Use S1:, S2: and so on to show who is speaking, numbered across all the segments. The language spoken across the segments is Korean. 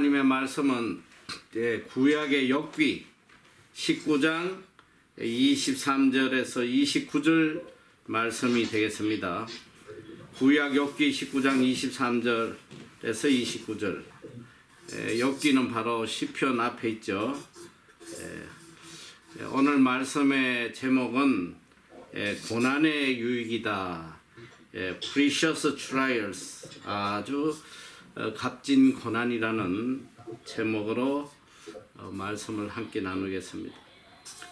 S1: 하나님의 말씀은 구약의 욥기 19장 23절에서 29절 말씀이 되겠습니다. 구약 욥기 19장 23절에서 29절. 욥기는 바로 시편 앞에 있죠. 오늘 말씀의 제목은 고난의 유익이다. Precious Trials, 아주 값진 고난이라는 제목으로 말씀을 함께 나누겠습니다.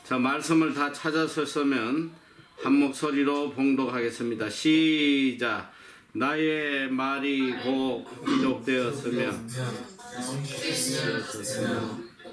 S1: 자, 말씀을 다 찾아서면 한 목소리로 봉독하겠습니다. 시작. 나의 말이 곧 기록되었으며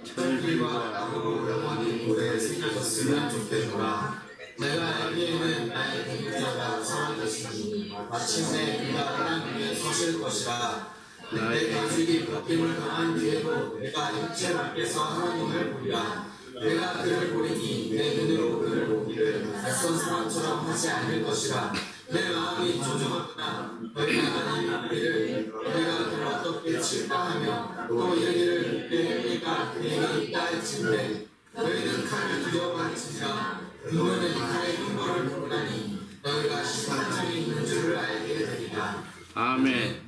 S2: 철비와 악으로 영원히 오래 생각했으면 좋겠노라. 내가 알기에는 나의 대표자가 사라졌으니 마침내 그가 땅 위에 서실 것이라. 내 가죽이 벗김을 당한 뒤에도 내가 육체 밖에서 하나님을 보리라. 내가 그를 보리니 내 눈으로 그를 보기를 낯선 사람처럼 하지 않을 것이라. 내 마음이 조종하구나. 너희가 하나님을 보기를 너희가 그를 어떻게 칠까 하며 또 이르기를 내 행위가 그에게 있다 할진대 너희는 칼을 두려워할지니라. 그거는 칼의 근거를 모르나니 너희가 시판장에 있는 줄을 알게 되리라.
S1: 아멘.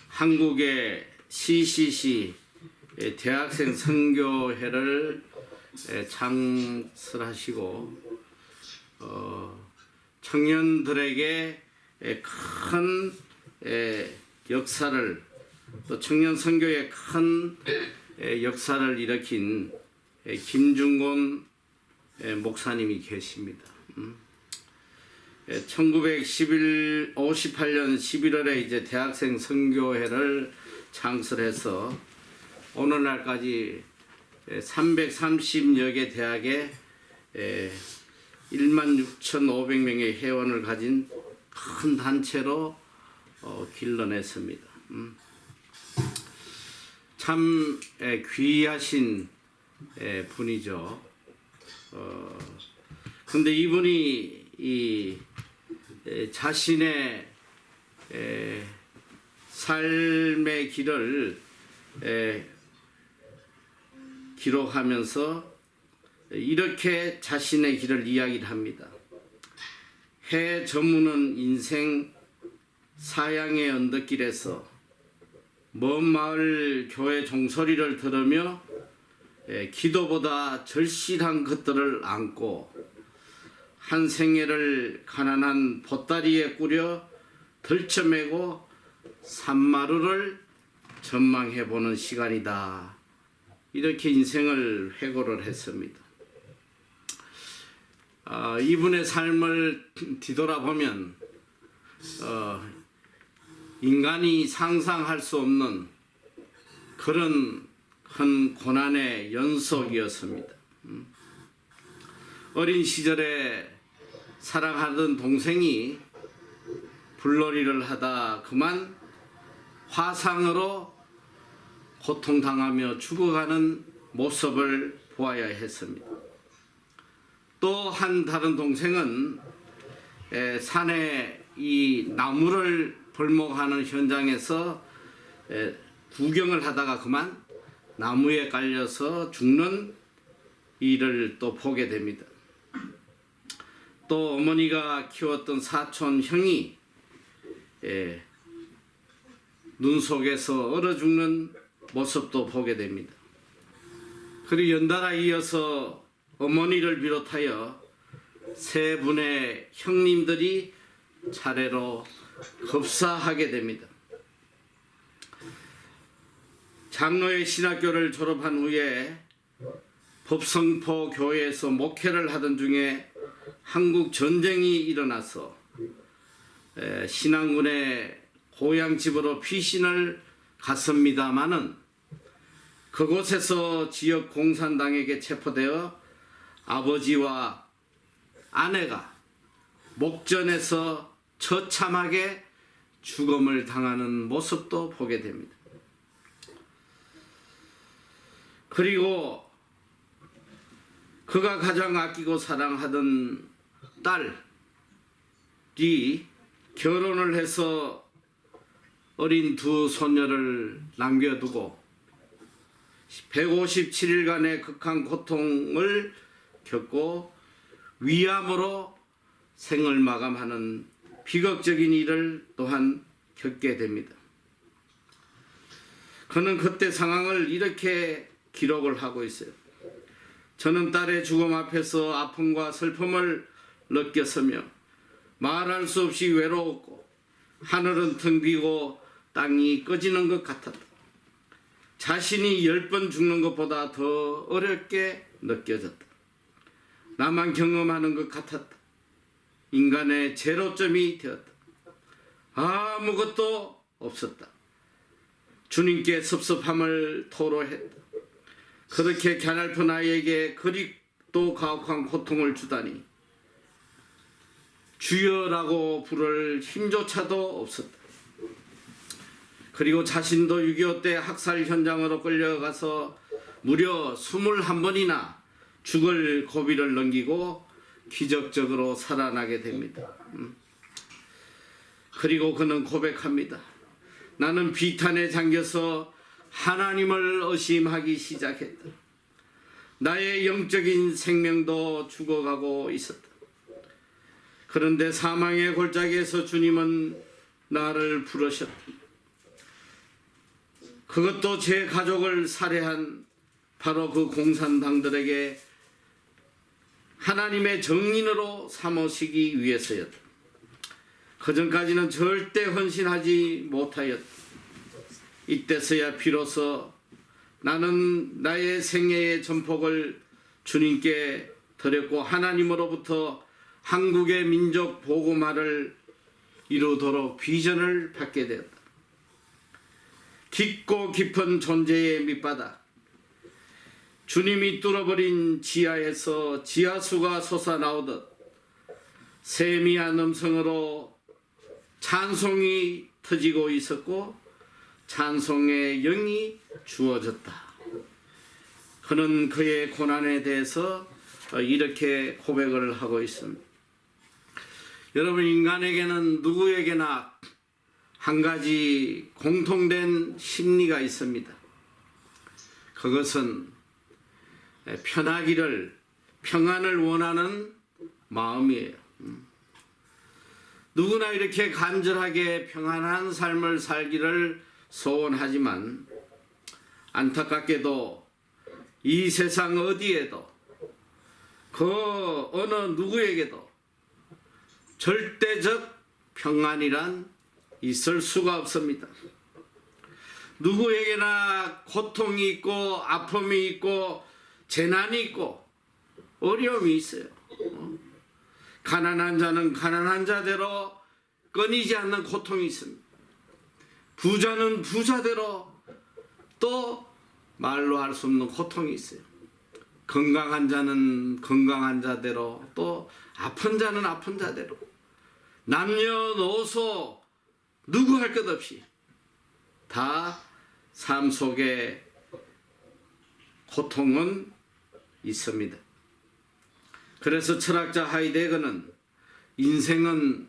S1: 한국의 CCC 대학생 선교회를 창설하시고 청년들에게 큰 역사를, 또 청년 선교에 큰 역사를 일으킨 김중곤 목사님이 계십니다. 1958년 11월에 이제 대학생 선교회를 창설해서 오늘날까지 330여 개 대학에 16,500명의 회원을 가진 큰 단체로 길러냈습니다. 참 귀하신 분이죠. 근데 이분이 자신의 삶의 길을 기록하면서 이렇게 자신의 길을 이야기를 합니다. 해 저무는 인생 사양의 언덕길에서 먼 마을 교회 종소리를 들으며 기도보다 절실한 것들을 안고 한 생애를 가난한 보따리에 꾸려 들쳐매고 산마루를 전망해보는 시간이다. 이렇게 인생을 회고를 했습니다. 이분의 삶을 뒤돌아보면 인간이 상상할 수 없는 그런 큰 고난의 연속이었습니다. 어린 시절에 사랑하던 동생이 불놀이를 하다 그만 화상으로 고통당하며 죽어가는 모습을 보아야 했습니다. 또 한 다른 동생은 산에 이 나무를 벌목하는 현장에서 구경을 하다가 그만 나무에 깔려서 죽는 일을 또 보게 됩니다. 또 어머니가 키웠던 사촌 형이 눈 속에서 얼어 죽는 모습도 보게 됩니다. 그리고 연달아 이어서 어머니를 비롯하여 세 분의 형님들이 차례로 급사하게 됩니다. 장로의 신학교를 졸업한 후에 법성포 교회에서 목회를 하던 중에 한국 전쟁이 일어나서 신앙군의 고향집으로 피신을 갔습니다마는 그곳에서 지역 공산당에게 체포되어 아버지와 아내가 목전에서 처참하게 죽음을 당하는 모습도 보게 됩니다. 그리고 그가 가장 아끼고 사랑하던 딸이 결혼을 해서 어린 두 손녀를 남겨두고 157일간의 극한 고통을 겪고 위암으로 생을 마감하는 비극적인 일을 또한 겪게 됩니다. 그는 그때 상황을 이렇게 기록을 하고 있어요. 저는 딸의 죽음 앞에서 아픔과 슬픔을 느꼈으며 말할 수 없이 외로웠고 하늘은 텅 비고 땅이 꺼지는 것 같았다. 자신이 10번 죽는 것보다 더 어렵게 느껴졌다. 나만 경험하는 것 같았다. 인간의 제로점이 되었다. 아무것도 없었다. 주님께 섭섭함을 토로했다. 그렇게 갸냘픈 아이에게 그립도 가혹한 고통을 주다니 주여라고 부를 힘조차도 없었다. 그리고 자신도 6.25 때 학살 현장으로 끌려가서 무려 21번이나 죽을 고비를 넘기고 기적적으로 살아나게 됩니다. 그리고 그는 고백합니다. 나는 비탄에 잠겨서 하나님을 의심하기 시작했다. 나의 영적인 생명도 죽어가고 있었다. 그런데 사망의 골짜기에서 주님은 나를 부르셨다. 그것도 제 가족을 살해한 바로 그 공산당들에게 하나님의 정인으로 삼으시기 위해서였다. 그전까지는 절대 헌신하지 못하였다. 이때서야 비로소 나는 나의 생애의 전폭을 주님께 드렸고 하나님으로부터 한국의 민족 복음화를 이루도록 비전을 받게 되었다. 깊고 깊은 존재의 밑바닥, 주님이 뚫어버린 지하에서 지하수가 솟아나오듯 세미한 음성으로 찬송이 터지고 있었고 찬송의 영이 주어졌다. 그는 그의 고난에 대해서 이렇게 고백을 하고 있습니다. 여러분, 인간에게는 누구에게나 한 가지 공통된 심리가 있습니다. 그것은 평안을 원하는 마음이에요. 누구나 이렇게 간절하게 평안한 삶을 살기를 소원하지만 안타깝게도 이 세상 어디에도 그 어느 누구에게도 절대적 평안이란 있을 수가 없습니다. 누구에게나 고통이 있고 아픔이 있고 재난이 있고 어려움이 있어요. 가난한 자는 가난한 자대로 끊이지 않는 고통이 있습니다. 부자는 부자대로 또 말로 할 수 없는 고통이 있어요. 건강한 자는 건강한 자대로 또 아픈 자는 아픈 자대로 남녀노소 누구 할 것 없이 다 삶 속에 고통은 있습니다. 그래서 철학자 하이데거는 인생은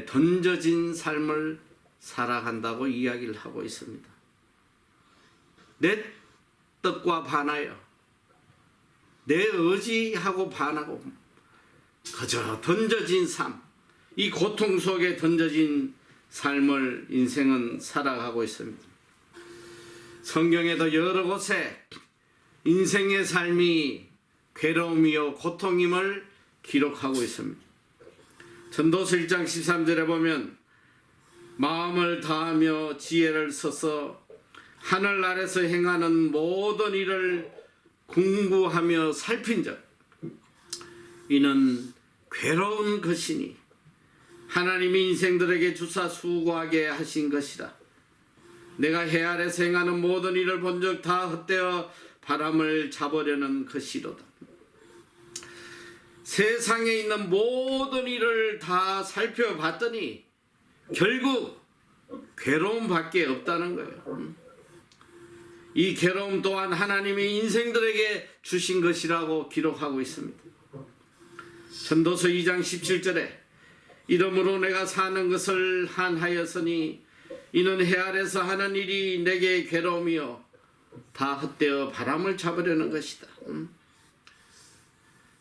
S1: 던져진 삶을 살아간다고 이야기를 하고 있습니다. 내 뜻과 반하여 내 의지하고 반하고 그저 던져진 삶, 이 고통 속에 던져진 삶을 인생은 살아가고 있습니다. 성경에도 여러 곳에 인생의 삶이 괴로움이요 고통임을 기록하고 있습니다. 전도서 1장 13절에 보면 마음을 다하며 지혜를 써서 하늘 아래서 행하는 모든 일을 공부하며 살핀 적 이는 괴로운 것이니 하나님이 인생들에게 주사 수고하게 하신 것이라. 내가 해 아래서 행하는 모든 일을 본 적 다 헛되어 바람을 잡으려는 것이로다. 세상에 있는 모든 일을 다 살펴봤더니 결국 괴로움밖에 없다는 거예요. 이 괴로움 또한 하나님이 인생들에게 주신 것이라고 기록하고 있습니다. 전도서 2장 17절에 이러므로 내가 사는 것을 한하였으니 이는 해 아래서 하는 일이 내게 괴로움이요 다 헛되어 바람을 잡으려는 것이다.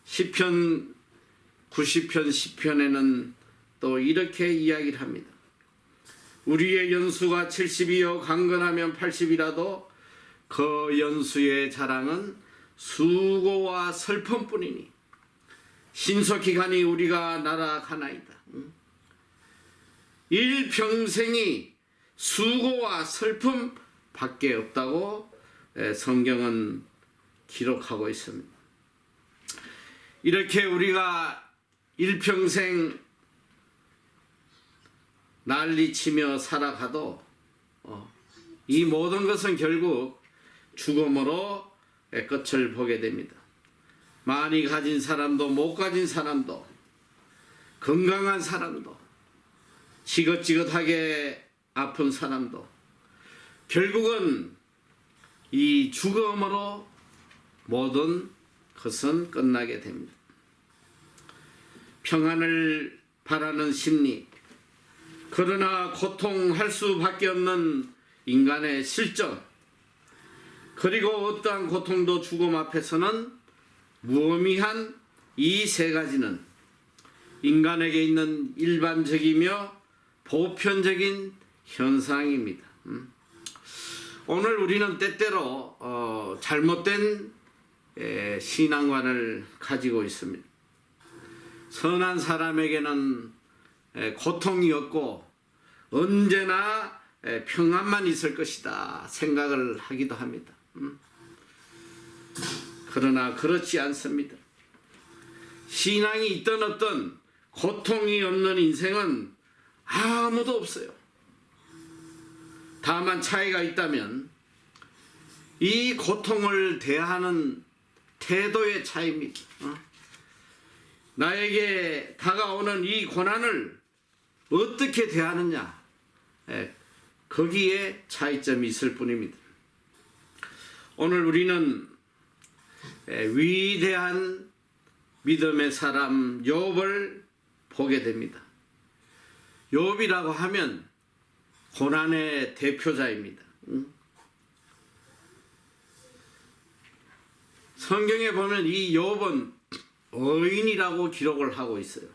S1: 시편 90편 10편에는 또 이렇게 이야기를 합니다. 우리의 연수가 70이요 강건하면 80이라도 그 연수의 자랑은 수고와 슬픔뿐이니 신속히 가니 우리가 날아가나이다. 일평생이 수고와 슬픔 밖에 없다고 성경은 기록하고 있습니다. 이렇게 우리가 일평생 난리치며 살아가도 이 모든 것은 결국 죽음으로 끝을 보게 됩니다. 많이 가진 사람도 못 가진 사람도 건강한 사람도 지긋지긋하게 아픈 사람도 결국은 이 죽음으로 모든 것은 끝나게 됩니다. 평안을 바라는 심리, 그러나 고통할 수밖에 없는 인간의 실정, 그리고 어떠한 고통도 죽음 앞에서는 무의미한 이 세 가지는 인간에게 있는 일반적이며 보편적인 현상입니다. 오늘 우리는 때때로 잘못된 신앙관을 가지고 있습니다. 선한 사람에게는 고통이 없고 언제나 평안만 있을 것이다 생각을 하기도 합니다. 그러나 그렇지 않습니다. 신앙이 있든 없든 고통이 없는 인생은 아무도 없어요. 다만 차이가 있다면 이 고통을 대하는 태도의 차이입니다. 나에게 다가오는 이 고난을 어떻게 대하느냐, 거기에 차이점이 있을 뿐입니다. 오늘 우리는 위대한 믿음의 사람 욥을 보게 됩니다. 욥이라고 하면 고난의 대표자입니다. 성경에 보면 이 욥은 의인이라고 기록을 하고 있어요.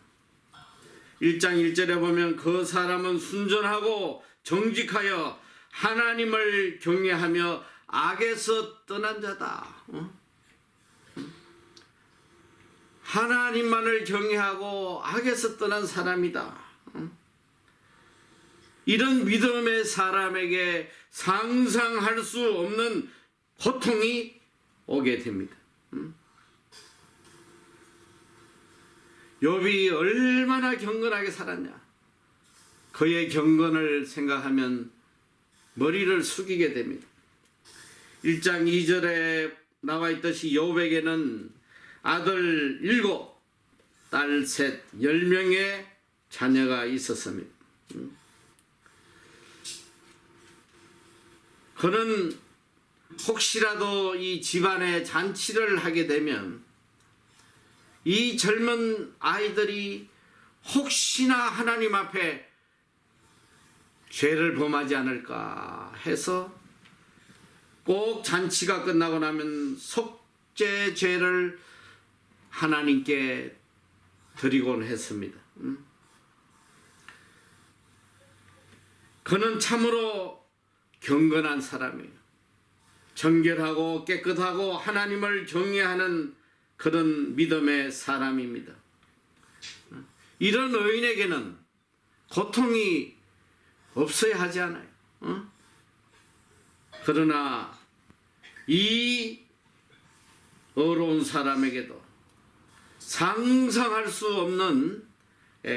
S1: 1장 1절에 보면 그 사람은 순전하고 정직하여 하나님을 경외하며 악에서 떠난 자다. 하나님만을 경외하고 악에서 떠난 사람이다. 이런 믿음의 사람에게 상상할 수 없는 고통이 오게 됩니다. 욥이 얼마나 경건하게 살았냐. 그의 경건을 생각하면 머리를 숙이게 됩니다. 1장 2절에 나와 있듯이 욥에게는 아들 7, 딸 3, 10명의 자녀가 있었습니다. 그는 혹시라도 이 집안에 잔치를 하게 되면 이 젊은 아이들이 혹시나 하나님 앞에 죄를 범하지 않을까 해서 꼭 잔치가 끝나고 나면 속죄 죄를 하나님께 드리곤 했습니다. 그는 참으로 경건한 사람이에요. 정결하고 깨끗하고 하나님을 경외하는 그런 믿음의 사람입니다. 이런 의인에게는 고통이 없어야 하지 않아요. 그러나 이 어려운 사람에게도 상상할 수 없는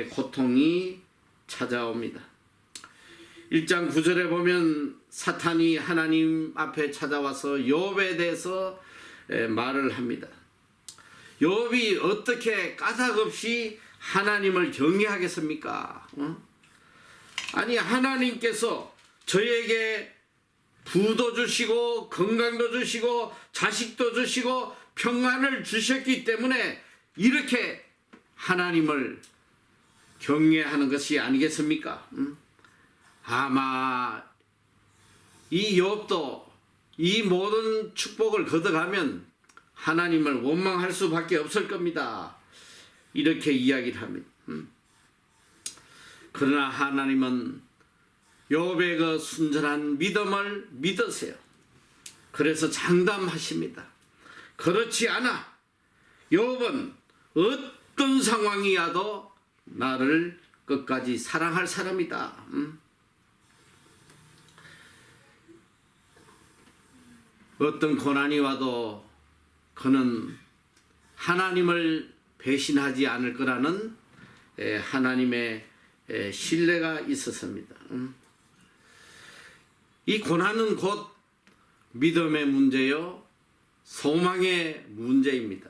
S1: 고통이 찾아옵니다. 1장 9절에 보면 사탄이 하나님 앞에 찾아와서 욥에 대해서 말을 합니다. 욥이 어떻게 까닭없이 하나님을 경외하겠습니까? 아니 하나님께서 저에게 부도 주시고 건강도 주시고 자식도 주시고 평안을 주셨기 때문에 이렇게 하나님을 경외하는 것이 아니겠습니까? 아마 이 욥도 이 모든 축복을 거둬가면 하나님을 원망할 수밖에 없을 겁니다. 이렇게 이야기를 합니다. 그러나 하나님은 욥의 그 순전한 믿음을 믿으세요. 그래서 장담하십니다. 그렇지 않아. 욥은 어떤 상황이 와도 나를 끝까지 사랑할 사람이다. 어떤 고난이 와도 그는 하나님을 배신하지 않을 거라는 하나님의 신뢰가 있었습니다. 이 고난은 곧 믿음의 문제요, 소망의 문제입니다.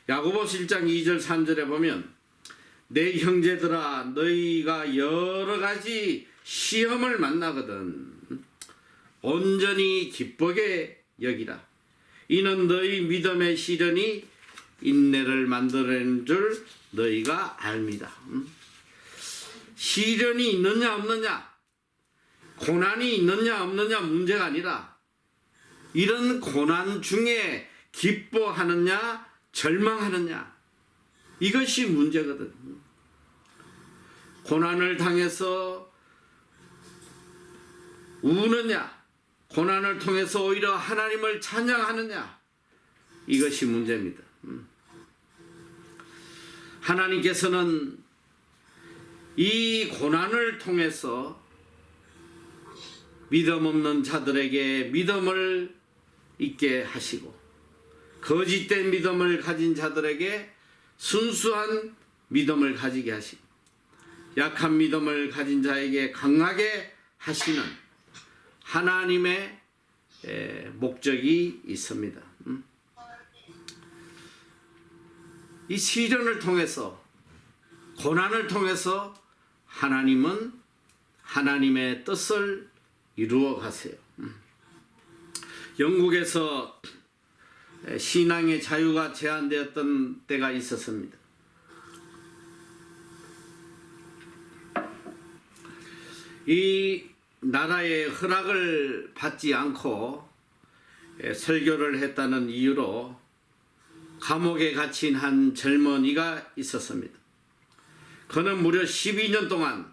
S1: 야고보서 1장 2절 3절에 보면 내 형제들아 너희가 여러 가지 시험을 만나거든 온전히 기쁘게 여기라. 이는 너희 믿음의 시련이 인내를 만들어낸 줄 너희가 압니다. 시련이 있느냐 없느냐, 고난이 있느냐 없느냐 문제가 아니라 이런 고난 중에 기뻐하느냐 절망하느냐, 이것이 문제거든. 고난을 당해서 우느냐, 고난을 통해서 오히려 하나님을 찬양하느냐, 이것이 문제입니다. 하나님께서는 이 고난을 통해서 믿음 없는 자들에게 믿음을 있게 하시고 거짓된 믿음을 가진 자들에게 순수한 믿음을 가지게 하시고 약한 믿음을 가진 자에게 강하게 하시는 하나님의 목적이 있습니다. 이 시련을 통해서, 고난을 통해서 하나님은 하나님의 뜻을 이루어 가세요. 영국에서 신앙의 자유가 제한되었던 때가 있었습니다. 이 나라의 허락을 받지 않고 설교를 했다는 이유로 감옥에 갇힌 한 젊은이가 있었습니다. 그는 무려 12년 동안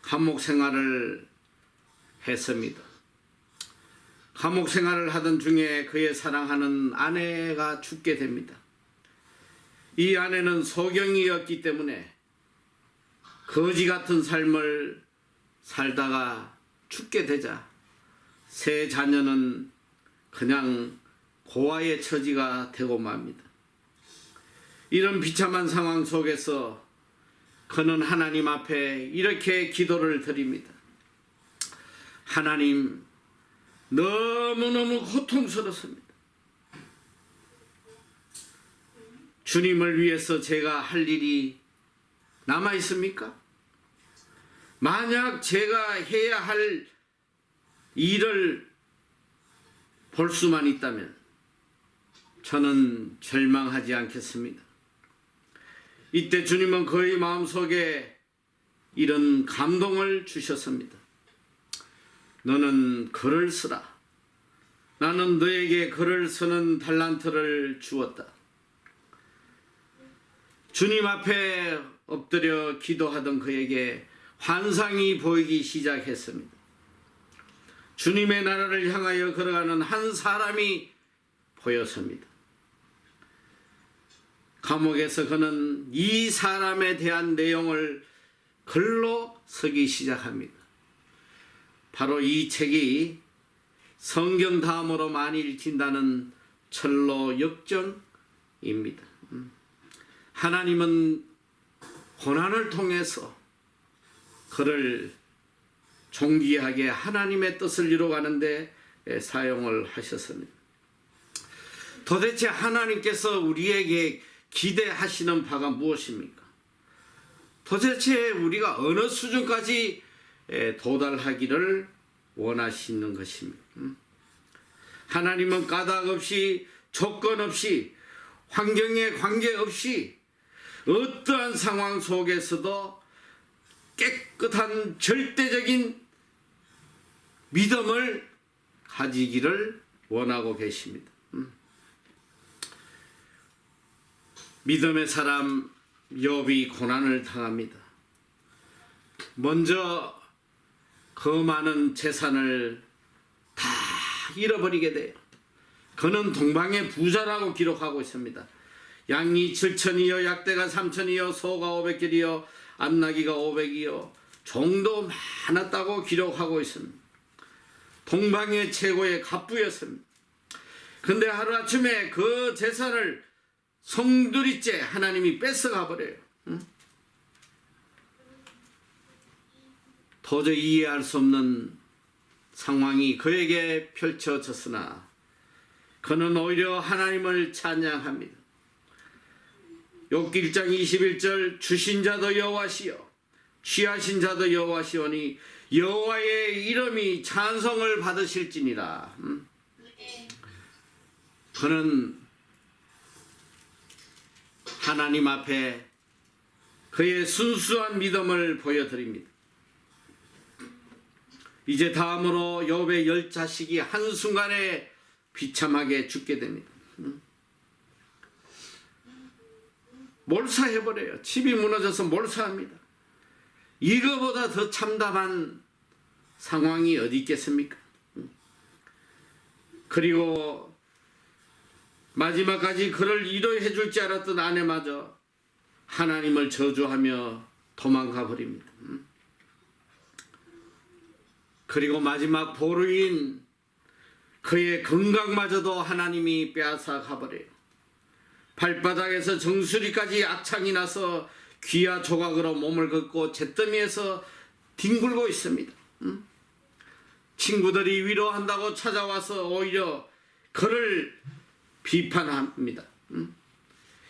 S1: 감옥 생활을 했습니다. 감옥 생활을 하던 중에 그의 사랑하는 아내가 죽게 됩니다. 이 아내는 소경이었기 때문에 거지 같은 삶을 살다가 죽게 되자 세 자녀는 그냥 고아의 처지가 되고 맙니다. 이런 비참한 상황 속에서 그는 하나님 앞에 이렇게 기도를 드립니다. 하나님, 너무너무 고통스럽습니다. 주님을 위해서 제가 할 일이 남아 있습니까? 만약 제가 해야 할 일을 볼 수만 있다면 저는 절망하지 않겠습니다. 이때 주님은 그의 마음속에 이런 감동을 주셨습니다. 너는 글을 쓰라. 나는 너에게 글을 쓰는 달란트를 주었다. 주님 앞에 엎드려 기도하던 그에게 환상이 보이기 시작했습니다. 주님의 나라를 향하여 걸어가는 한 사람이 보였습니다. 감옥에서 그는 이 사람에 대한 내용을 글로 쓰기 시작합니다. 바로 이 책이 성경 다음으로 많이 읽힌다는 철로 역정입니다. 하나님은 고난을 통해서 그를 존귀하게 하나님의 뜻을 이루어가는데 사용을 하셨습니다. 도대체 하나님께서 우리에게 기대하시는 바가 무엇입니까? 도대체 우리가 어느 수준까지 도달하기를 원하시는 것입니다. 하나님은 까닭 없이 조건 없이 환경에 관계없이 어떠한 상황 속에서도 깨끗한 절대적인 믿음을 가지기를 원하고 계십니다. 믿음의 사람 욥이 고난을 당합니다. 먼저 그 많은 재산을 다 잃어버리게 돼요. 그는 동방의 부자라고 기록하고 있습니다. 양이 7천이요, 약대가 3천이요, 소가 500개이요, 암나기가 500이요, 종도 많았다고 기록하고 있습니다. 동방의 최고의 갑부였습니다. 근데 하루아침에 그 재산을 송두리째 하나님이 뺏어가 버려요. 도저히 이해할 수 없는 상황이 그에게 펼쳐졌으나 그는 오히려 하나님을 찬양합니다. 욥기 1장 21절 주신 자도 여호와시요 취하신 자도 여호와시오니 여호와의 이름이 찬송을 받으실지니라. 그는 하나님 앞에 그의 순수한 믿음을 보여드립니다. 이제 다음으로 욥의 10자식이 한순간에 비참하게 죽게 됩니다. 몰사해버려요. 집이 무너져서 몰사합니다. 이거보다 더 참담한 상황이 어디 있겠습니까? 그리고 마지막까지 그를 위로해 줄 줄 알았던 아내마저 하나님을 저주하며 도망가 버립니다. 그리고 마지막 보루인 그의 건강마저도 하나님이 빼앗아 가버려요. 발바닥에서 정수리까지 악창이 나서 귀와 조각으로 몸을 긋고 잿더미에서 뒹굴고 있습니다. 친구들이 위로한다고 찾아와서 오히려 그를 비판합니다.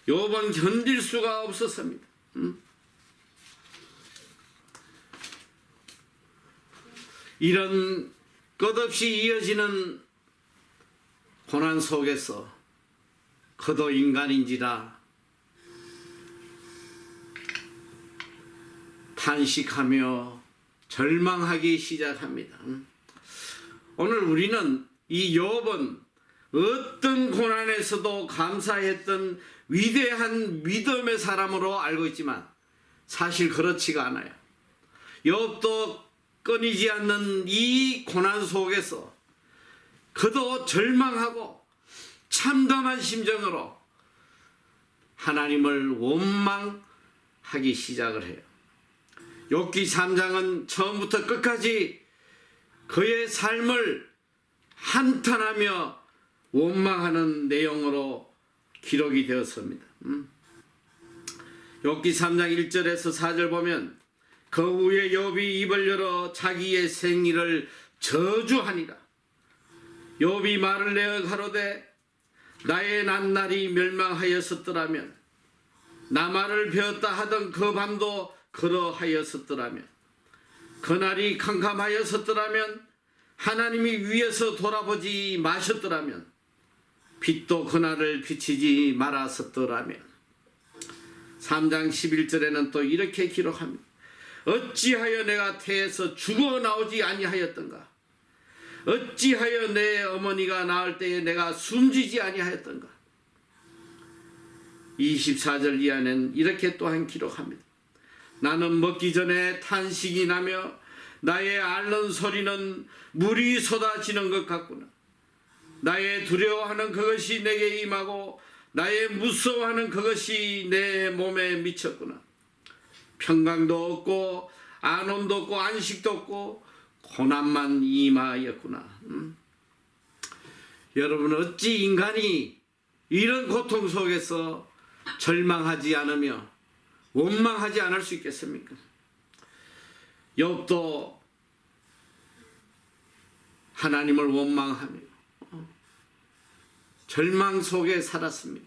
S1: 욥은 견딜 수가 없었습니다. 이런 끝없이 이어지는 고난 속에서 그도 인간인지라 탄식하며 절망하기 시작합니다. 오늘 우리는 이 욥은 어떤 고난에서도 감사했던 위대한 믿음의 사람으로 알고 있지만 사실 그렇지가 않아요. 욥도 끊이지 않는 이 고난 속에서 그도 절망하고 참담한 심정으로 하나님을 원망하기 시작을 해요. 욥기 3장은 처음부터 끝까지 그의 삶을 한탄하며 원망하는 내용으로 기록이 되었습니다. 욥기 3장 1절에서 4절 보면 그 후에 욥이 입을 열어 자기의 생일을 저주하니라. 욥이 말을 내어 가로되 나의 낱날이 멸망하였었더라면 나말을 베었다 하던 그 밤도 그러하였었더라면 그날이 캄캄하였었더라면 하나님이 위에서 돌아보지 마셨더라면 빛도 그날을 비치지 말았었더라면. 3장 11절에는 또 이렇게 기록합니다. 어찌하여 내가 태에서 죽어 나오지 아니하였던가? 어찌하여 내 어머니가 낳을 때에 내가 숨지지 아니하였던가? 24절 이하는 이렇게 또한 기록합니다. 나는 먹기 전에 탄식이 나며 나의 앓는 소리는 물이 쏟아지는 것 같구나. 나의 두려워하는 그것이 내게 임하고 나의 무서워하는 그것이 내 몸에 미쳤구나. 평강도 없고 안온도 없고 안식도 없고 고난만 임하였구나. 여러분 어찌 인간이 이런 고통 속에서 절망하지 않으며 원망하지 않을 수 있겠습니까? 욥도 하나님을 원망하며 절망 속에 살았습니다.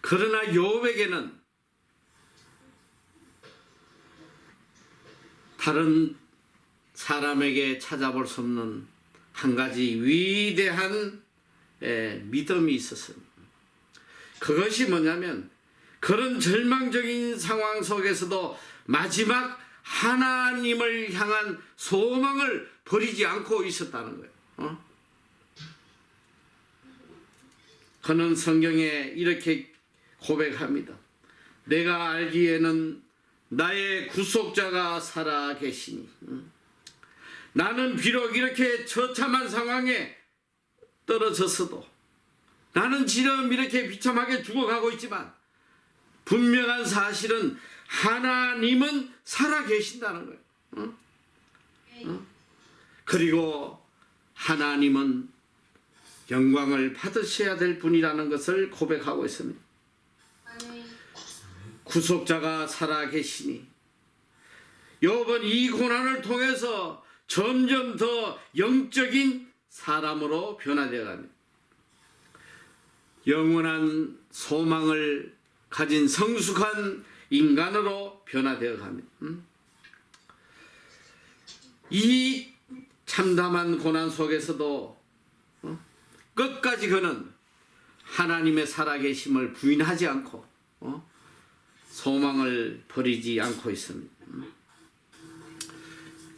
S1: 그러나 욥에게는 다른 사람에게 찾아볼 수 없는 한 가지 위대한 믿음이 있었습니다. 그것이 뭐냐면 그런 절망적인 상황 속에서도 마지막 하나님을 향한 소망을 버리지 않고 있었다는 거예요. 그는 성경에 이렇게 고백합니다. 내가 알기에는 나의 구속자가 살아 계시니. 나는 비록 이렇게 처참한 상황에 떨어졌어도, 나는 지금 이렇게 비참하게 죽어가고 있지만 분명한 사실은 하나님은 살아 계신다는 거예요. 그리고 하나님은 영광을 받으셔야 될 분이라는 것을 고백하고 있습니다. 구속자가 살아 계시니 욥은 이 고난을 통해서 점점 더 영적인 사람으로 변화되어 갑니다. 영원한 소망을 가진 성숙한 인간으로 변화되어 갑니다. 이 참담한 고난 속에서도 끝까지 그는 하나님의 살아계심을 부인하지 않고 소망을 버리지 않고 있습니다.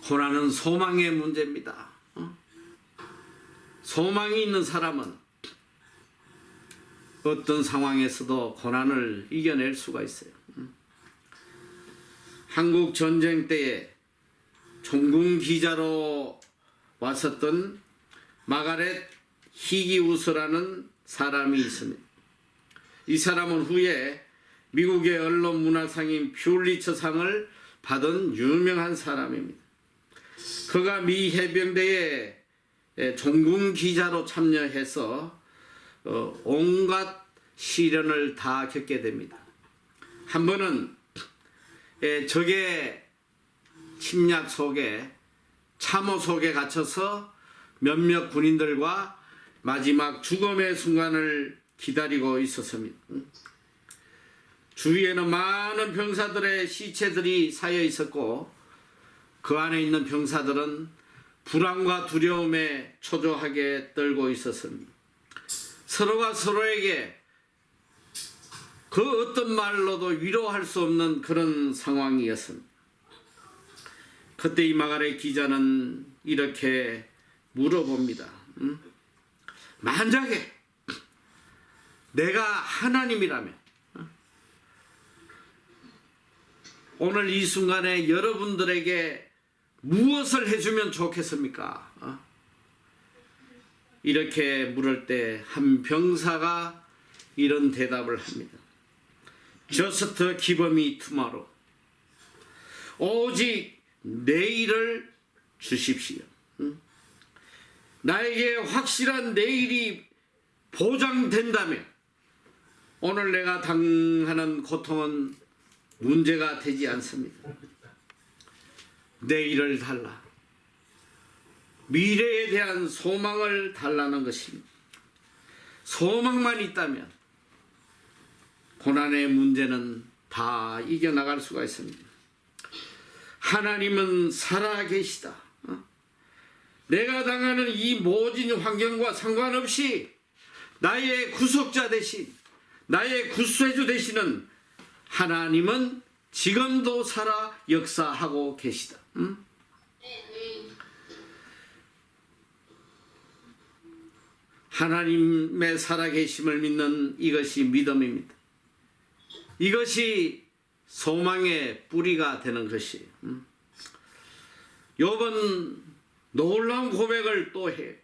S1: 고난은 소망의 문제입니다. 소망이 있는 사람은 어떤 상황에서도 고난을 이겨낼 수가 있어요. 한국 전쟁 때에 종군 기자로 왔었던 마가렛 히기우스라는 사람이 있습니다. 이 사람은 후에 미국의 언론 문화상인 퓰리처상을 받은 유명한 사람입니다. 그가 미 해병대에 종군 기자로 참여해서 온갖 시련을 다 겪게 됩니다. 한 번은 적의 침략 속에, 참호 속에 갇혀서 몇몇 군인들과 마지막 죽음의 순간을 기다리고 있었습니다. 주위에는 많은 병사들의 시체들이 쌓여 있었고 그 안에 있는 병사들은 불안과 두려움에 초조하게 떨고 있었습니다. 서로가 서로에게 그 어떤 말로도 위로할 수 없는 그런 상황이었습니다. 그때 이 마가렛 기자는 이렇게 물어봅니다. 만약에 내가 하나님이라면 오늘 이 순간에 여러분들에게 무엇을 해주면 좋겠습니까? 이렇게 물을 때 한 병사가 이런 대답을 합니다. Just give me tomorrow. 오직 내일을 주십시오. 나에게 확실한 내일이 보장된다면 오늘 내가 당하는 고통은 문제가 되지 않습니다. 내일을 달라. 미래에 대한 소망을 달라는 것입니다. 소망만 있다면 고난의 문제는 다 이겨나갈 수가 있습니다. 하나님은 살아계시다. 내가 당하는 이 모진 환경과 상관없이 나의 구속자 대신, 나의 구세주 되시는 하나님은 지금도 살아 역사하고 계시다. 하나님의 살아계심을 믿는 이것이 믿음입니다. 이것이 소망의 뿌리가 되는 것이에요. 욥은 놀라운 고백을 또 해.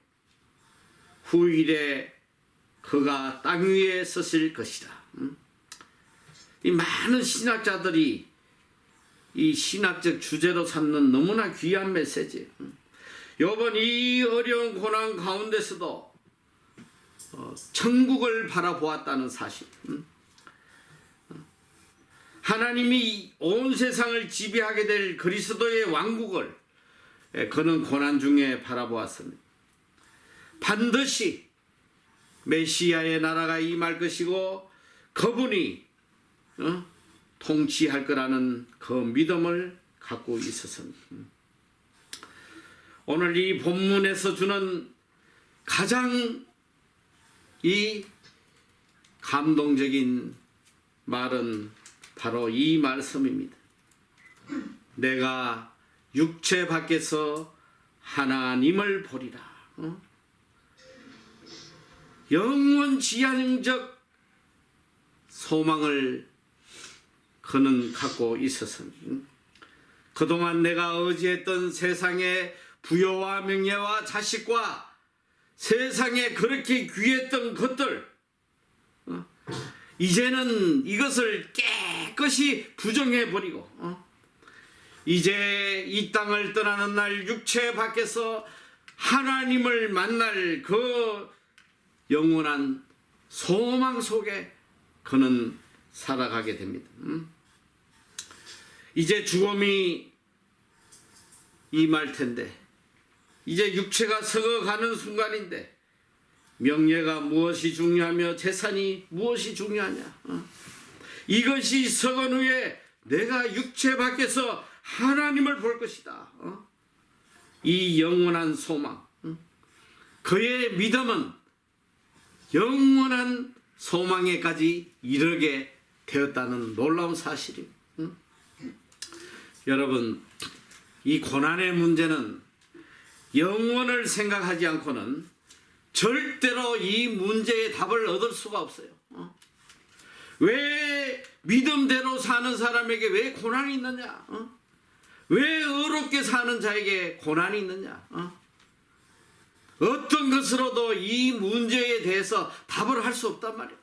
S1: 후일에 그가 땅 위에 서실 것이다. 이 많은 신학자들이 이 신학적 주제로 삼는 너무나 귀한 메시지. 욥은 이 어려운 고난 가운데서도 천국을 바라보았다는 사실. 하나님이 온 세상을 지배하게 될 그리스도의 왕국을 그는 고난 중에 바라보았습니다. 반드시 메시아의 나라가 임할 것이고 그분이 통치할 거라는 그 믿음을 갖고 있었습니다. 오늘 이 본문에서 주는 가장 이 감동적인 말은 바로 이 말씀입니다. 내가 육체 밖에서 하나님을 보리라. 영원지향적 소망을 그는 갖고 있었습니다. 그동안 내가 의지했던 세상의 부여와 명예와 자식과 세상에 그렇게 귀했던 것들, 이제는 이것을 깨끗이 부정해버리고 이제 이 땅을 떠나는 날 육체 밖에서 하나님을 만날 그 영원한 소망 속에 그는 살아가게 됩니다. 이제 죽음이 임할 텐데, 이제 육체가 썩어가는 순간인데 명예가 무엇이 중요하며 재산이 무엇이 중요하냐? 이것이 썩은 후에 내가 육체 밖에서 하나님을 볼 것이다. 이 영원한 소망, 그의 믿음은 영원한 소망에까지 이르게 되었다는 놀라운 사실입니다. 여러분, 이 고난의 문제는 영원을 생각하지 않고는 절대로 이 문제의 답을 얻을 수가 없어요. 왜 믿음대로 사는 사람에게 왜 고난이 있느냐? 왜 의롭게 사는 자에게 고난이 있느냐? 어떤 것으로도 이 문제에 대해서 답을 할 수 없단 말이에요.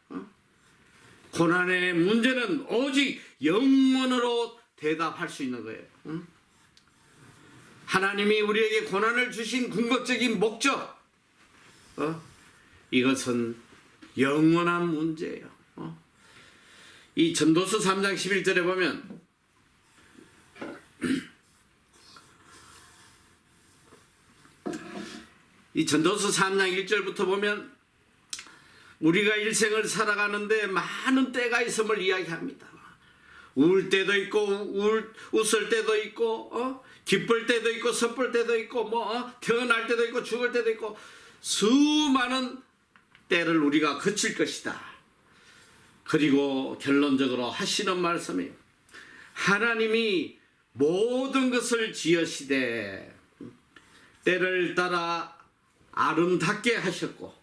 S1: 고난의 문제는 오직 영원으로 대답할 수 있는 거예요. 하나님이 우리에게 고난을 주신 궁극적인 목적, 이것은 영원한 문제예요. 이 전도서 3장 11절에 보면 이 전도서 3장 1절부터 보면 우리가 일생을 살아가는데 많은 때가 있음을 이야기합니다. 울 때도 있고 웃을 때도 있고 기쁠 때도 있고 슬플 때도 있고 태어날 때도 있고 죽을 때도 있고 수많은 때를 우리가 거칠 것이다. 그리고 결론적으로 하시는 말씀이에요. 하나님이 모든 것을 지으시되 때를 따라 아름답게 하셨고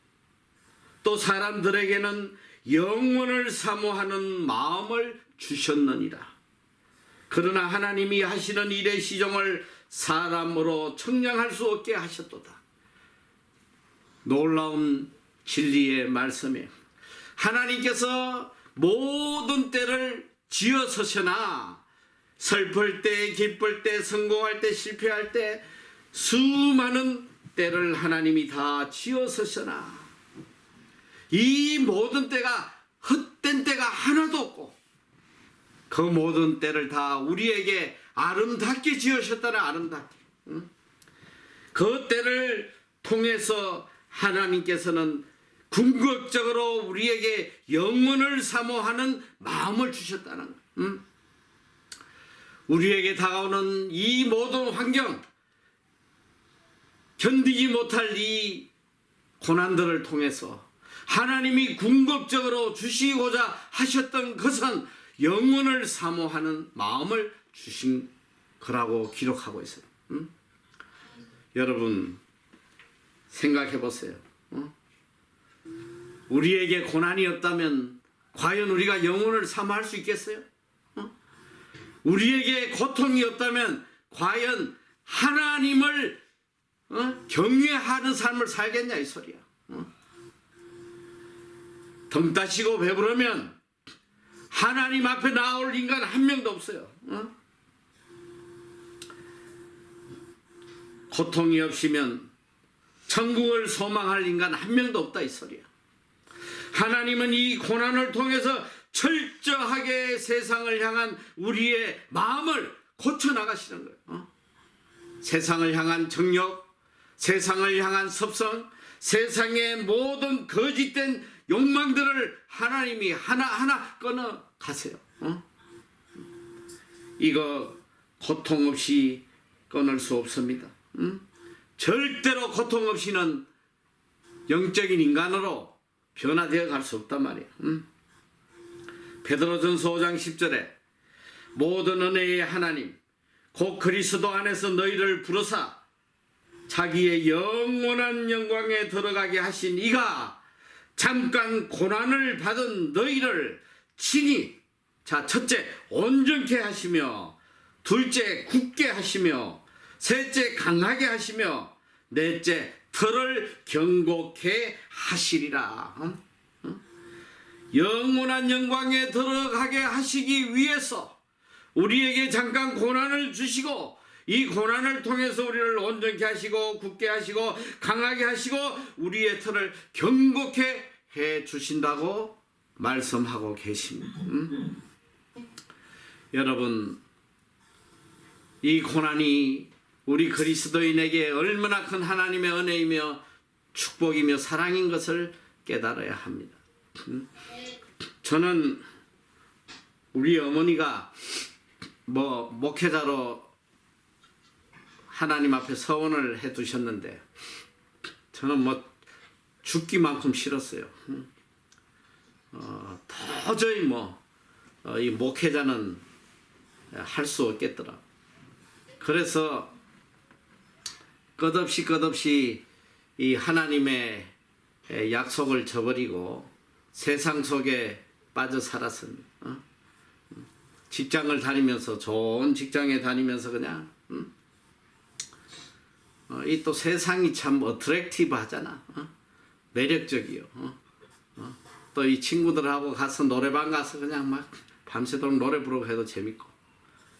S1: 또 사람들에게는 영원을 사모하는 마음을 주셨느니라. 그러나 하나님이 하시는 일의 시종을 사람으로 청량할 수 없게 하셨도다. 놀라운 진리의 말씀이에요. 하나님께서 모든 때를 지어서시나 슬플 때, 기쁠 때, 성공할 때, 실패할 때 수많은 때를 하나님이 다 지어서시나 이 모든 때가 헛된 때가 하나도 없고 그 모든 때를 다 우리에게 아름답게 지으셨다는 아름답게. 그 때를 통해서 하나님께서는 궁극적으로 우리에게 영원을 사모하는 마음을 주셨다는 거예요. 우리에게 다가오는 이 모든 환경, 견디지 못할 이 고난들을 통해서 하나님이 궁극적으로 주시고자 하셨던 것은 영원을 사모하는 마음을 주신 거라고 기록하고 있어요. 여러분 생각해 보세요. 우리에게 고난이 없다면 과연 우리가 영혼을 사모할 수 있겠어요? 우리에게 고통이 없다면 과연 하나님을 경외하는 삶을 살겠냐 이 소리야. 등 따시고 배부르면 하나님 앞에 나올 인간 한 명도 없어요. 고통이 없으면 천국을 소망할 인간 한 명도 없다 이 소리야. 하나님은 이 고난을 통해서 철저하게 세상을 향한 우리의 마음을 고쳐나가시는 거예요. 세상을 향한 정욕, 세상을 향한 섭성, 세상의 모든 거짓된 욕망들을 하나님이 하나하나 끊어 가세요. 이거 고통 없이 끊을 수 없습니다. 절대로 고통 없이는 영적인 인간으로 변화되어 갈 수 없단 말이에요. 베드로전서 5장 10절에 모든 은혜의 하나님 곧 그리스도 안에서 너희를 부르사 자기의 영원한 영광에 들어가게 하신 이가 잠깐 고난을 받은 너희를 친히 첫째 온전케 하시며 둘째 굳게 하시며 셋째 강하게 하시며 넷째 털을 경고케 하시리라. 영원한 영광에 들어가게 하시기 위해서 우리에게 잠깐 고난을 주시고 이 고난을 통해서 우리를 온전케 하시고 굳게 하시고 강하게 하시고 우리의 털을 경고케 해 주신다고 말씀하고 계십니다. 여러분, 이 고난이 우리 그리스도인에게 얼마나 큰 하나님의 은혜이며 축복이며 사랑인 것을 깨달아야 합니다. 저는 우리 어머니가 목회자로 하나님 앞에 서원을 해 두셨는데 저는 죽기만큼 싫었어요. 도저히 이 목회자는 할 수 없겠더라. 그래서 끝없이 이 하나님의 약속을 저버리고 세상 속에 빠져 살았습니다. 직장을 다니면서 좋은 직장에 다니면서 그냥 이 또 세상이 참 어트랙티브 하잖아. 매력적이요. 또 이 친구들하고 가서 노래방 가서 그냥 막 밤새도록 노래 부르고 해도 재밌고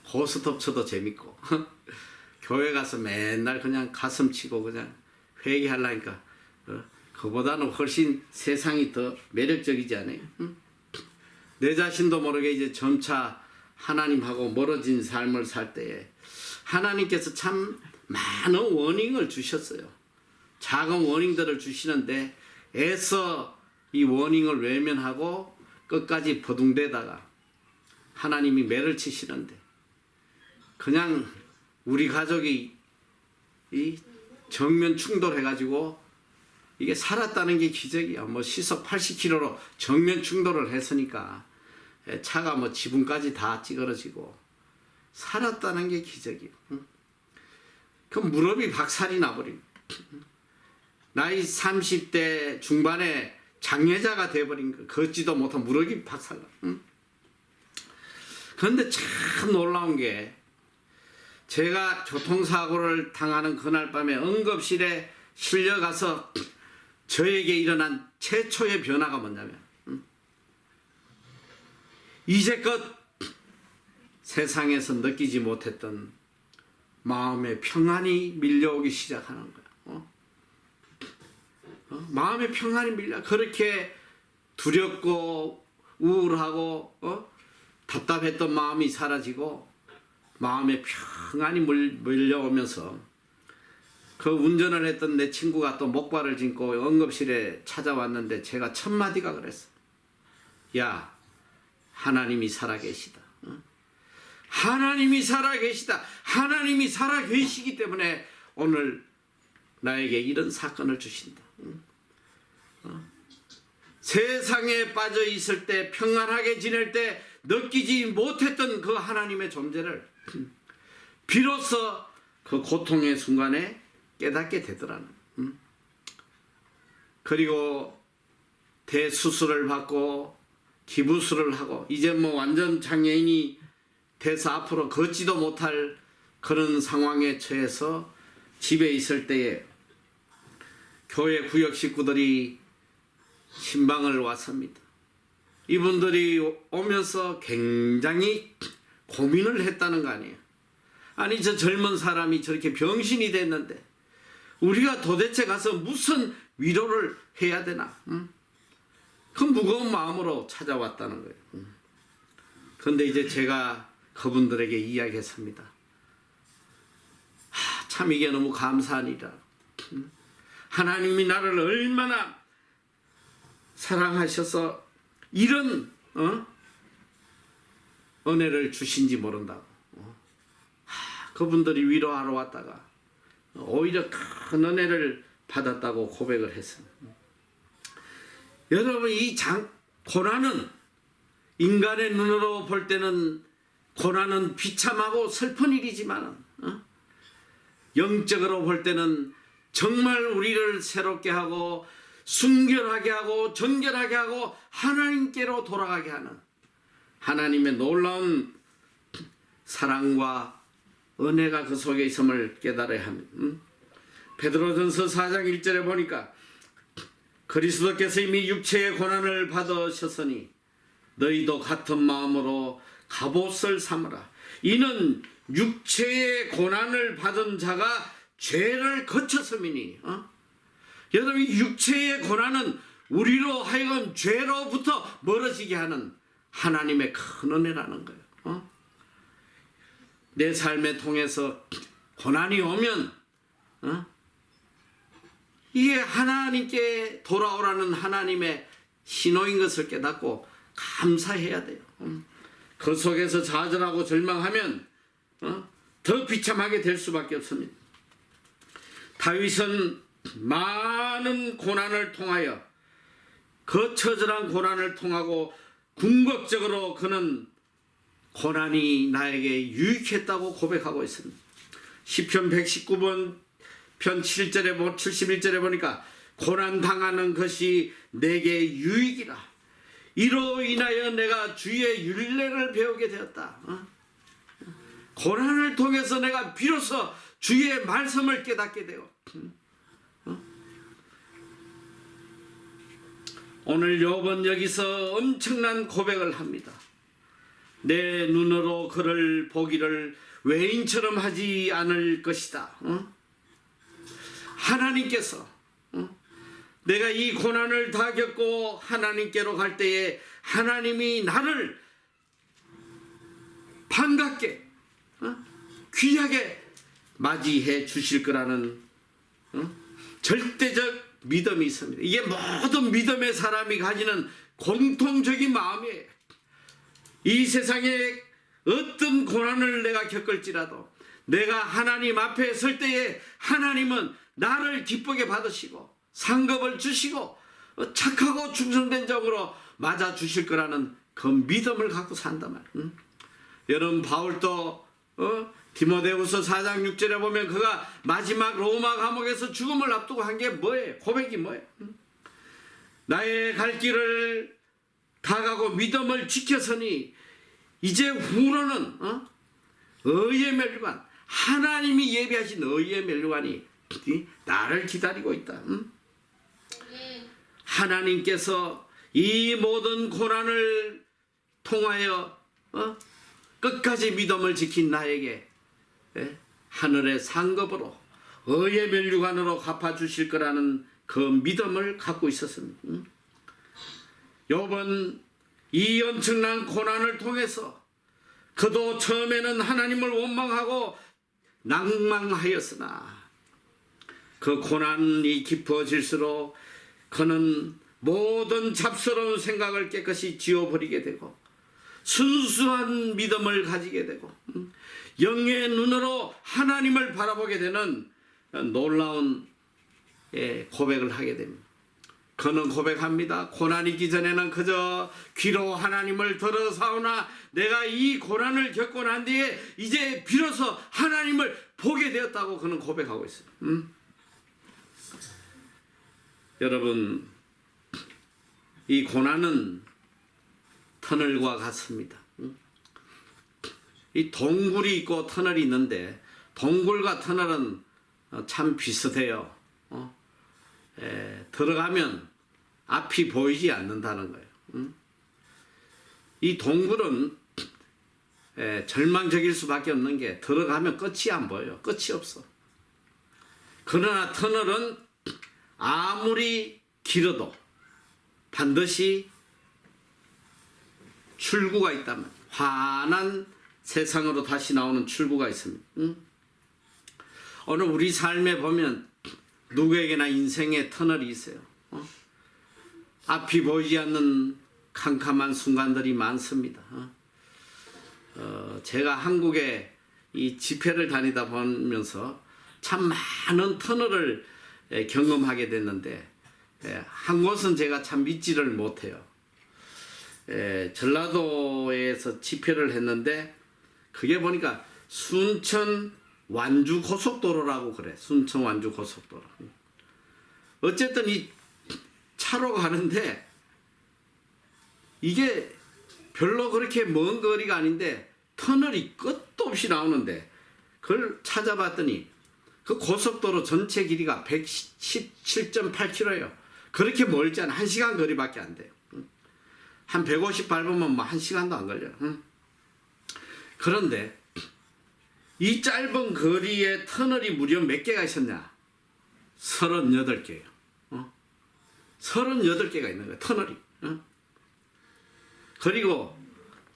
S1: 고스톱 쳐도 재밌고 교회 가서 맨날 그냥 가슴 치고 그냥 회개하려니까 그보다는 훨씬 세상이 더 매력적이지 않아요? 내 자신도 모르게 이제 점차 하나님하고 멀어진 삶을 살 때에 하나님께서 참 많은 워닝을 주셨어요. 작은 워닝들을 주시는데 애써 이 워닝을 외면하고 끝까지 버둥대다가 하나님이 매를 치시는데 그냥 우리 가족이 이 정면 충돌해가지고 이게 살았다는 게 기적이야. 시속 80km로 정면 충돌을 했으니까 차가 지붕까지 다 찌그러지고 살았다는 게 기적이야. 그 무릎이 박살이 나버린 나이 30대 중반에 장애자가 돼버린 거 걷지도 못한 무릎이 박살나. 그런데 참 놀라운 게 제가 교통사고를 당하는 그날 밤에 응급실에 실려가서 저에게 일어난 최초의 변화가 뭐냐면 이제껏 세상에서 느끼지 못했던 마음의 평안이 밀려오기 시작하는 거야. 마음의 평안이 그렇게 두렵고 우울하고 답답했던 마음이 사라지고 마음의 평안이 밀려오면서 그 운전을 했던 내 친구가 또 목발을 짚고 응급실에 찾아왔는데 제가 첫 마디가 그랬어. 야, 하나님이 살아계시다. 하나님이 살아계시다. 하나님이 살아계시기 때문에 오늘 나에게 이런 사건을 주신다. 세상에 빠져 있을 때 평안하게 지낼 때 느끼지 못했던 그 하나님의 존재를 비로소 그 고통의 순간에 깨닫게 되더라는. 그리고 대수술을 받고 기부술을 하고 이제 완전 장애인이 돼서 앞으로 걷지도 못할 그런 상황에 처해서 집에 있을 때에 교회 구역 식구들이 신방을 왔습니다. 이분들이 오면서 굉장히 고민을 했다는 거 아니에요. 아니 저 젊은 사람이 저렇게 병신이 됐는데 우리가 도대체 가서 무슨 위로를 해야 되나? 그 무거운 마음으로 찾아왔다는 거예요. 그런데 이제 제가 그분들에게 이야기했습니다. 참 이게 너무 감사한 일이다. 하나님이 나를 얼마나 사랑하셔서 이런 은혜를 주신지 모른다고. 그분들이 위로하러 왔다가 오히려 큰 은혜를 받았다고 고백을 했습니다. 여러분 이 고난은 인간의 눈으로 볼 때는 고난은 비참하고 슬픈 일이지만 영적으로 볼 때는 정말 우리를 새롭게 하고 순결하게 하고 정결하게 하고 하나님께로 돌아가게 하는 하나님의 놀라운 사랑과 은혜가 그 속에 있음을 깨달아야 합니다. 베드로전서 4장 1절에 보니까 그리스도께서 이미 육체의 고난을 받으셨으니 너희도 같은 마음으로 갑옷을 삼으라. 이는 육체의 고난을 받은 자가 죄를 거쳤음이니. 여러분, 이 육체의 고난은 우리로 하여금 죄로부터 멀어지게 하는 하나님의 큰 은혜라는 거예요. 내 삶에 통해서 고난이 오면 이게 하나님께 돌아오라는 하나님의 신호인 것을 깨닫고 감사해야 돼요. 그 속에서 좌절하고 절망하면 더 비참하게 될 수밖에 없습니다. 다윗은 많은 고난을 통하여 거처절한 고난을 통하고 궁극적으로 그는 고난이 나에게 유익했다고 고백하고 있습니다. 시편 119번 편 7절에 71절에 보니까 고난 당하는 것이 내게 유익이라. 이로 인하여 내가 주의 율례를 배우게 되었다. 고난을 통해서 내가 비로소 주의 말씀을 깨닫게 되고 오늘 욥은 여기서 엄청난 고백을 합니다. 내 눈으로 그를 보기를 외인처럼 하지 않을 것이다. 하나님께서 내가 이 고난을 다 겪고 하나님께로 갈 때에 하나님이 나를 반갑게 귀하게 맞이해 주실 거라는 절대적 믿음이 있습니다. 이게 모든 믿음의 사람이 가지는 공통적인 마음이에요. 이 세상에 어떤 고난을 내가 겪을지라도 내가 하나님 앞에 설 때에 하나님은 나를 기쁘게 받으시고 상급을 주시고 착하고 충성된 적으로 맞아 주실 거라는 그 믿음을 갖고 산단 말이에요. 여러분, 바울도 디모데후서 4장 6절에 보면 그가 마지막 로마 감옥에서 죽음을 앞두고 한 게 뭐예요? 고백이 뭐예요? 나의 갈 길을 다가고 믿음을 지켰으니 이제 후로는 의의 멸류관, 하나님이 예비하신 의의 멸류관이 나를 기다리고 있다. 하나님께서 이 모든 고난을 통하여 끝까지 믿음을 지킨 나에게 하늘의 상급으로 의의 멸류관으로 갚아주실 거라는 그 믿음을 갖고 있었습니다. 욥은 이 엄청난 고난을 통해서 그도 처음에는 하나님을 원망하고 낭망하였으나 그 고난이 깊어질수록 그는 모든 잡스러운 생각을 깨끗이 지워버리게 되고 순수한 믿음을 가지게 되고 영의 눈으로 하나님을 바라보게 되는 놀라운 고백을 하게 됩니다. 그는 고백합니다. 고난이 있기 전에는 그저 귀로 하나님을 들어사오나 내가 이 고난을 겪고 난 뒤에 이제 비로소 하나님을 보게 되었다고 그는 고백하고 있어요. 여러분, 이 고난은 터널과 같습니다. 이 동굴이 있고 터널이 있는데 동굴과 터널은 참 비슷해요. 들어가면 앞이 보이지 않는다는 거예요. 이 동굴은 절망적일 수밖에 없는 게 들어가면 끝이 안 보여요. 끝이 없어. 그러나 터널은 아무리 길어도 반드시 출구가 있다면 환한 세상으로 다시 나오는 출구가 있습니다. 오늘 우리 삶에 보면 누구에게나 인생의 터널이 있어요. 앞이 보이지 않는 캄캄한 순간들이 많습니다. 제가 한국에 이 집회를 다니다 보면서 참 많은 터널을 경험하게 됐는데 한 곳은 제가 참 믿지를 못해요. 전라도에서 집회를 했는데 그게 보니까 순천 완주 고속도로라고 그래. 순천 완주 고속도로. 어쨌든 이 차로 가는데 이게 별로 그렇게 먼 거리가 아닌데 터널이 끝도 없이 나오는데 그걸 찾아봤더니 그 고속도로 전체 길이가 117.8km예요. 그렇게 멀지 않아. 1시간 거리밖에 안 돼요. 한 150 밟으면 뭐 1시간도 안 걸려요. 그런데 이 짧은 거리에 터널이 무려 몇 개가 있었냐? 38개예요. 38개가 있는 거예요. 터널이. 그리고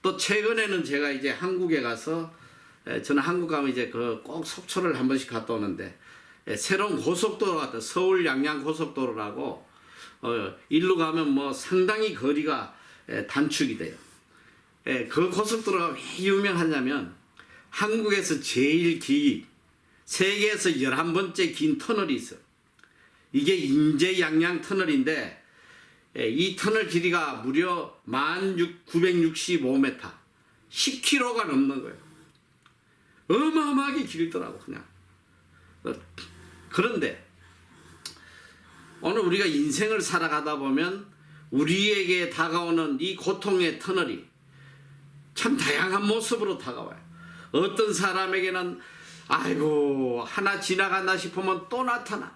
S1: 또 최근에는 제가 이제 한국에 가서 저는 한국 가면 이제 그 꼭 속초를 한 번씩 갔다 오는데 새로운 고속도로 같은 서울 양양 고속도로라고 일로 가면 뭐 상당히 거리가 단축이 돼요. 그 고속도로가 왜 유명하냐면 한국에서 제일 세계에서 11번째 긴 터널이 있어요. 이게 인제 양양 터널인데 이 터널 길이가 무려 16,965m 10km가 넘는 거예요. 어마어마하게 길더라고 그냥. 그런데 오늘 우리가 인생을 살아가다 보면 우리에게 다가오는 이 고통의 터널이 참 다양한 모습으로 다가와요. 어떤 사람에게는 아이고 하나 지나간다 싶으면 또 나타나.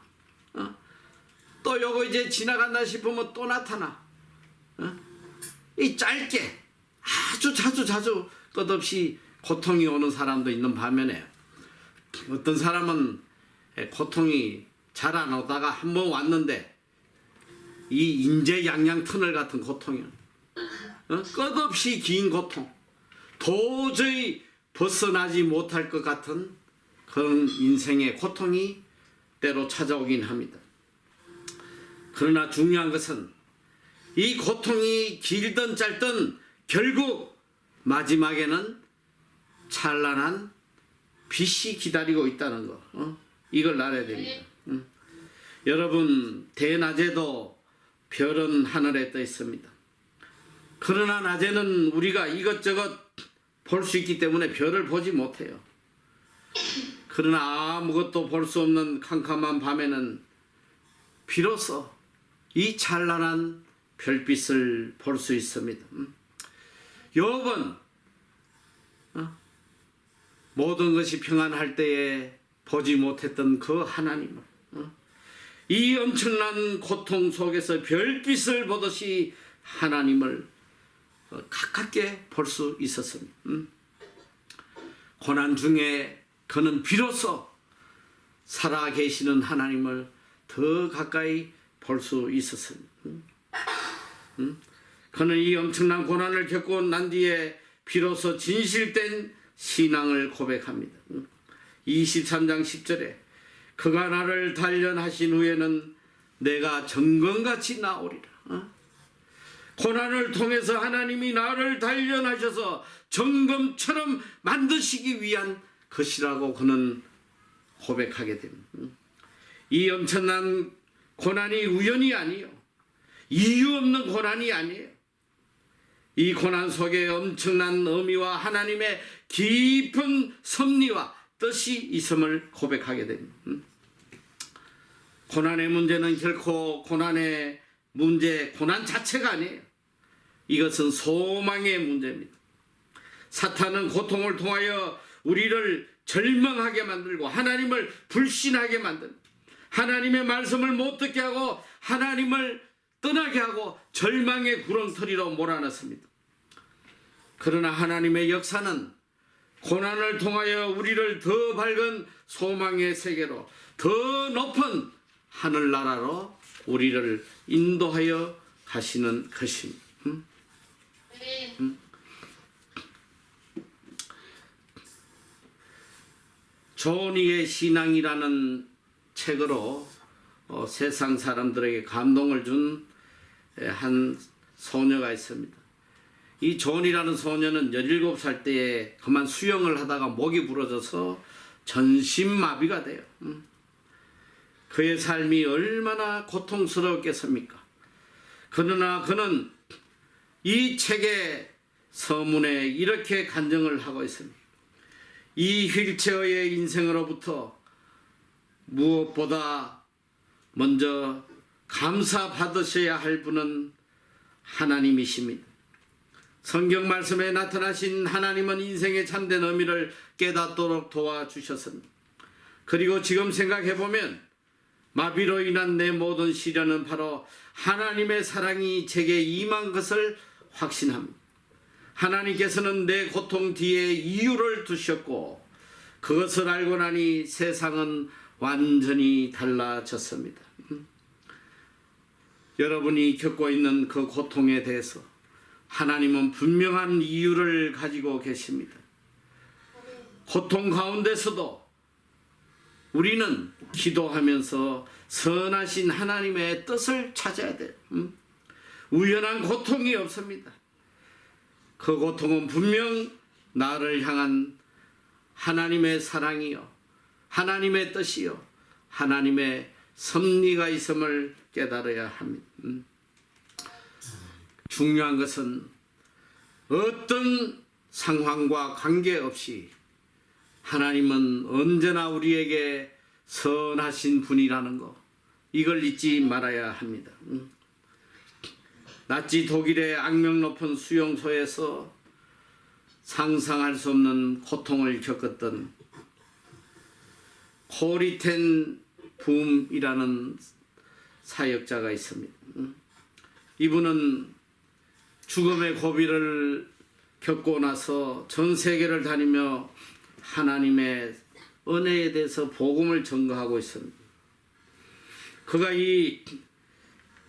S1: 또 요거 이제 지나간다 싶으면 또 나타나. 이 짧게 아주 자주 끝없이 고통이 오는 사람도 있는 반면에 어떤 사람은 고통이 잘 안 오다가 한번 왔는데 이 인제 양양 터널 같은 고통이요. 끝없이 긴 고통. 도저히 벗어나지 못할 것 같은 그런 인생의 고통이 때로 찾아오긴 합니다. 그러나 중요한 것은 이 고통이 길든 짧든 결국 마지막에는 찬란한 빛이 기다리고 있다는 거. 이걸 알아야 됩니다. 여러분 대낮에도 별은 하늘에 떠 있습니다. 그러나 낮에는 우리가 이것저것 볼 수 있기 때문에 별을 보지 못해요. 그러나 아무것도 볼 수 없는 캄캄한 밤에는 비로소 이 찬란한 별빛을 볼 수 있습니다. 욥은 모든 것이 평안할 때에 보지 못했던 그 하나님을 이 엄청난 고통 속에서 별빛을 보듯이 하나님을 가깝게 볼 수 있었습니다. 고난 중에 그는 비로소 살아 계시는 하나님을 더 가까이 볼 수 있었습니다. 그는 이 엄청난 고난을 겪고 난 뒤에 비로소 진실된 신앙을 고백합니다. 23장 10절에 그가 나를 단련하신 후에는 내가 정금같이 나오리라. 고난을 통해서 하나님이 나를 단련하셔서 정금처럼 만드시기 위한 것이라고 그는 고백하게 됩니다. 이 엄청난 고난이 우연이 아니에요. 이유 없는 고난이 아니에요. 이 고난 속에 엄청난 의미와 하나님의 깊은 섭리와 뜻이 있음을 고백하게 됩니다. 고난의 문제는 결코 고난의 문제, 고난 자체가 아니에요. 이것은 소망의 문제입니다. 사탄은 고통을 통하여 우리를 절망하게 만들고 하나님을 불신하게 만듭니다. 하나님의 말씀을 못 듣게 하고 하나님을 떠나게 하고 절망의 구렁텅이로 몰아넣습니다. 그러나 하나님의 역사는 고난을 통하여 우리를 더 밝은 소망의 세계로 더 높은 하늘나라로 우리를 인도하여 가시는 것입니다. 조니의 신앙이라는 책으로 세상 사람들에게 감동을 준 한 소녀가 있습니다. 이 존이라는 소녀는 17살 때에 그만 수영을 하다가 목이 부러져서 전신마비가 돼요. 그의 삶이 얼마나 고통스러웠겠습니까? 그러나 그는 이 책의 서문에 이렇게 간증을 하고 있습니다. 이 휠체어의 인생으로부터 무엇보다 먼저 감사받으셔야 할 분은 하나님이십니다. 성경 말씀에 나타나신 하나님은 인생의 참된 의미를 깨닫도록 도와주셨습니다. 그리고 지금 생각해보면 마비로 인한 내 모든 시련은 바로 하나님의 사랑이 제게 임한 것을 확신합니다. 하나님께서는 내 고통 뒤에 이유를 두셨고 그것을 알고 나니 세상은 완전히 달라졌습니다. 여러분이 겪고 있는 그 고통에 대해서 하나님은 분명한 이유를 가지고 계십니다. 고통 가운데서도 우리는 기도하면서 선하신 하나님의 뜻을 찾아야 돼요. 우연한 고통이 없습니다. 그 고통은 분명 나를 향한 하나님의 사랑이요, 하나님의 뜻이요, 하나님의 섭리가 있음을 깨달아야 합니다. 중요한 것은 어떤 상황과 관계없이 하나님은 언제나 우리에게 선하신 분이라는 거, 이걸 잊지 말아야 합니다. 나치 독일의 악명 높은 수용소에서 상상할 수 없는 고통을 겪었던 코리텐 붐이라는 사역자가 있습니다. 이분은 죽음의 고비를 겪고 나서 전 세계를 다니며 하나님의 은혜에 대해서 복음을 전가하고 있습니다. 그가 이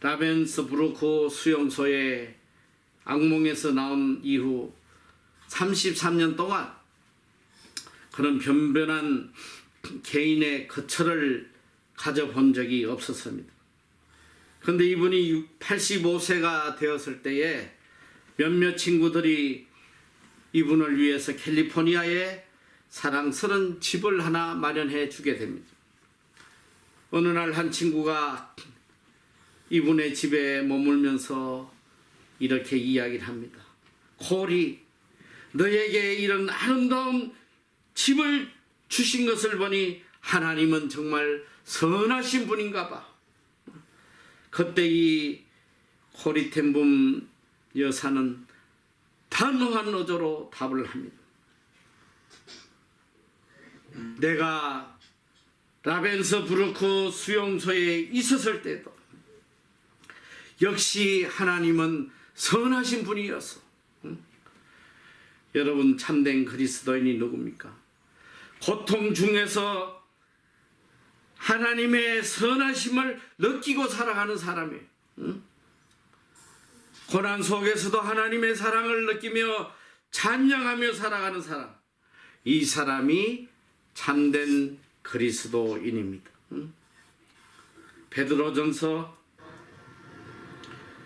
S1: 라벤스부르크 수용소의 악몽에서 나온 이후 33년 동안 그런 변변한 개인의 거처를 가져본 적이 없었습니다. 그런데 이분이 85세가 되었을 때에 몇몇 친구들이 이분을 위해서 캘리포니아에 사랑스러운 집을 하나 마련해 주게 됩니다. 어느 날 한 친구가 이분의 집에 머물면서 이렇게 이야기를 합니다. 콜이, 너에게 이런 아름다운 집을 주신 것을 보니 하나님은 정말 선하신 분인가 봐. 그때 이 코리텐붐 여사는 단호한 어조로 답을 합니다. 내가 라벤스부르크 수용소에 있었을 때도 역시 하나님은 선하신 분이었어. 여러분, 참된 그리스도인이 누굽니까? 고통 중에서 하나님의 선하심을 느끼고 살아가는 사람이에요. 고난 속에서도 하나님의 사랑을 느끼며 찬양하며 살아가는 사람, 이 사람이 참된 그리스도인입니다. 베드로전서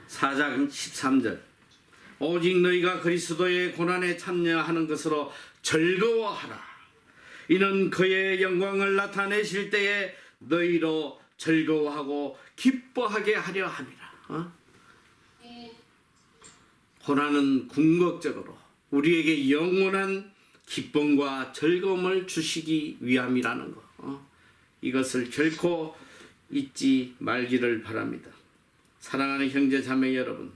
S1: 4장 13절, 오직 너희가 그리스도의 고난에 참여하는 것으로 즐거워하라. 이는 그의 영광을 나타내실 때에 너희로 즐거워하고 기뻐하게 하려 함이라. 고난은 궁극적으로 우리에게 영원한 기쁨과 즐거움을 주시기 위함이라는 거, 이것을 결코 잊지 말기를 바랍니다. 사랑하는 형제 자매 여러분,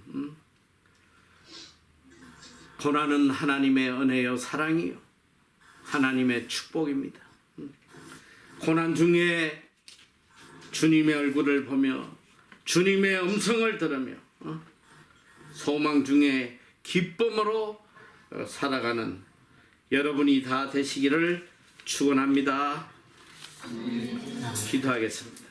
S1: 고난은 하나님의 은혜요 사랑이요 하나님의 축복입니다. 고난 중에 주님의 얼굴을 보며 주님의 음성을 들으며 소망 중에 기쁨으로 살아가는 여러분이 다 되시기를 축원합니다. 기도하겠습니다.